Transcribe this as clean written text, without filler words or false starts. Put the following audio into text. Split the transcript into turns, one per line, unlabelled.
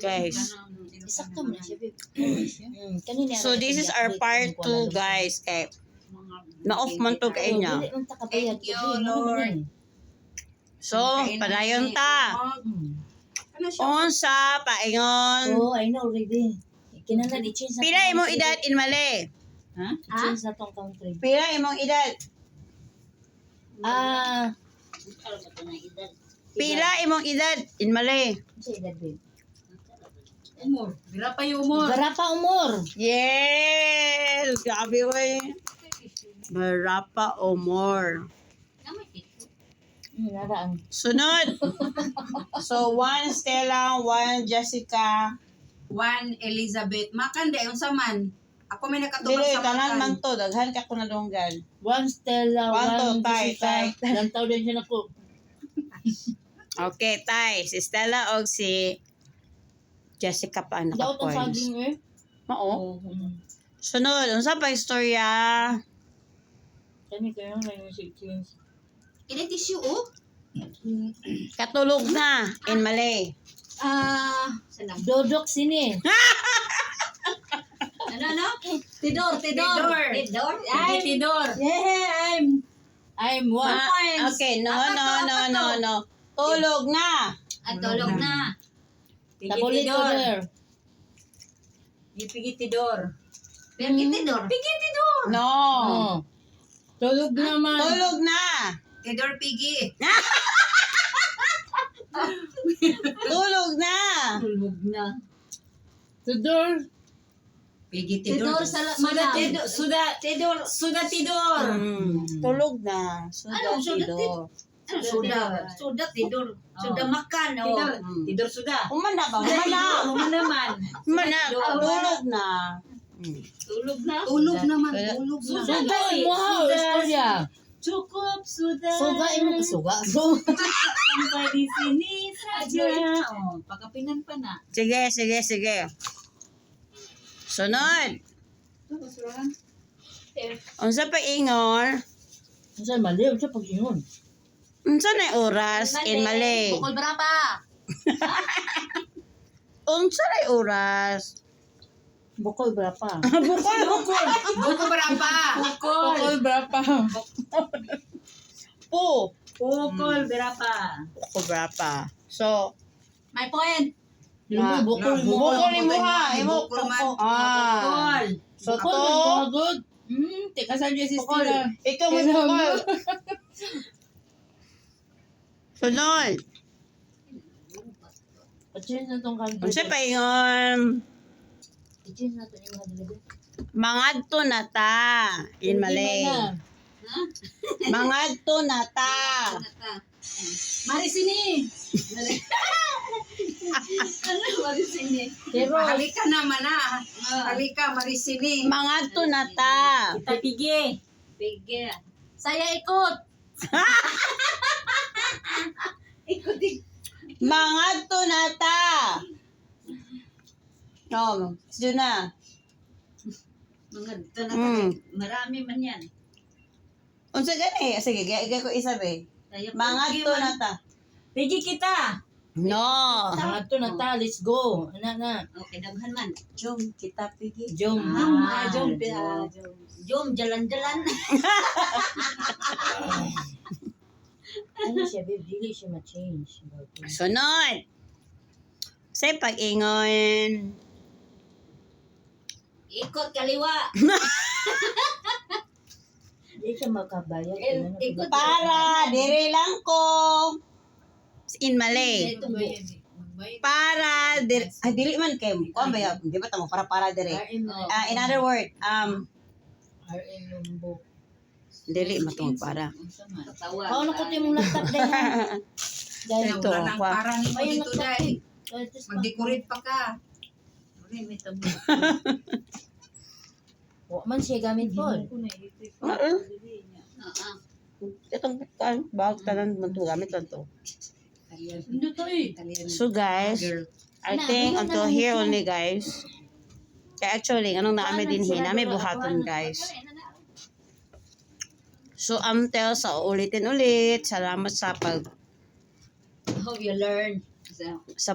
Guys.
Sakto mo na siya, babe. Kanina.
So this is our part 2 guys. Kay na-off man to kay niya.
Thank you, Lord.
So, padayon ta. Unsa paingon?
Oh, I know already. Kinahanglan i-change na.
Pila imong edad in Malay?
Ha? I-change na tong country.
Pila imong edad? Pila imong edad in Malay?
Sa edad, babe?
Umor. Berapa yung umor?
Berapa umur?
Yes! Grabe wey. Berapa umur?
Naraan.
Sunod. So, 1 Stella, 1 Jessica.
1 Elizabeth. Makan di, unsa man. Ako may nakatubag
Dili,
sa
tanan
makan.
man to. Daghan ka ko na dunggan.
1 Stella, 1
1 to, tay.
Lantaw din siya nako.
Okay, tay. Si Stella o si Jessica pa ang
Daot ang
naka-points.
saging eh.
Mao. Sunod. Unsa pa istorya?
Kani kayo may music change.
Ini tissue, oh.
Katulog na in Malay.
Dodok sini.
Ano? Tidor. Ay, tidor.
Yeah, I'm one.
Okay, no. Tulog na.
At tulog na.
Tabulit ko there.
Pigi tidor. Pigi tidor.
No.
Oh. Tulog naman.
Tulog na.
Tidor pigi.
Tulog na.
Tulog na.
Tudor.
Pigi tidor. Sudah tidor.
Tulog na. Tidor.
Sudah tidur. Sudah makan. Tidur sudah.
Umana ba? Umana. Tulog na.
Tulog naman.
Sudah mo istorya.
Cukup sudah.
Suga imo suga.
Sampai di sini saja. Oh, pakapinan pa na.
Sige. Sunod. Unsa pa ingon?
Unsa mali unsa pag-ingon?
Unsa na oras in Malay?
Pukul berapa?
Unsa na oras?
Bukol berapa?
Pukul berapa?
Bukol berapa?
Pukul berapa?
Pukul berapa? So,
My point.
Bukol mo.
bukol mo ha. Imo
Bukol man.
Ah. So,
Bukol
to.
mo good. Teka sa si Stella.
Ikaw mo bukol. Sunod.
Pag-change na tong country.
Unsa pa ingon?
I-change na to yung hadlibit.
Mangadto na ta in Malay. Mangadto na ta.
Mari sini. Mari sini.
Pero
Halika naman na. Halika, mari sini.
Mangadto na ta.
Kita pigi. Saya ikut.
Mangadto na ta. No, sige na.
Marami man yan.
Unsa gani? Sige, gaya ko isa be. Mangadto na ta.
Pigi kita.
No.
Ato na ta, let's go. Ana.
Okay, daghan man.
Jom kita pigi.
Jom.
Jom, jalan-jalan.
Ano siya, babe? Dili siya ma-change.
Sunod. Say pag-ingon.
Ikot kaliwa.
Dili siya makabayad.
Ikot.
Para dire lang ko. In Malay. Para dire dili man kay ko ba di ba tamo para dire. In other word,
RN Lumbo.
dili matong para.
Ako na ko mong laptop din ha. Dahil
Ito, kwa.
Parang mo
Ayun,
dito dahil. Mag-decorate pa ka.
Wa man siya gamit po.
Itong bag tanan man to gamit lang to.
Hindi to eh.
So guys, I think until here only guys. Kaya actually, anong naami din hinami buhaton guys. So until sa ulitin ulit, salamat sa
Hope you learn.
sa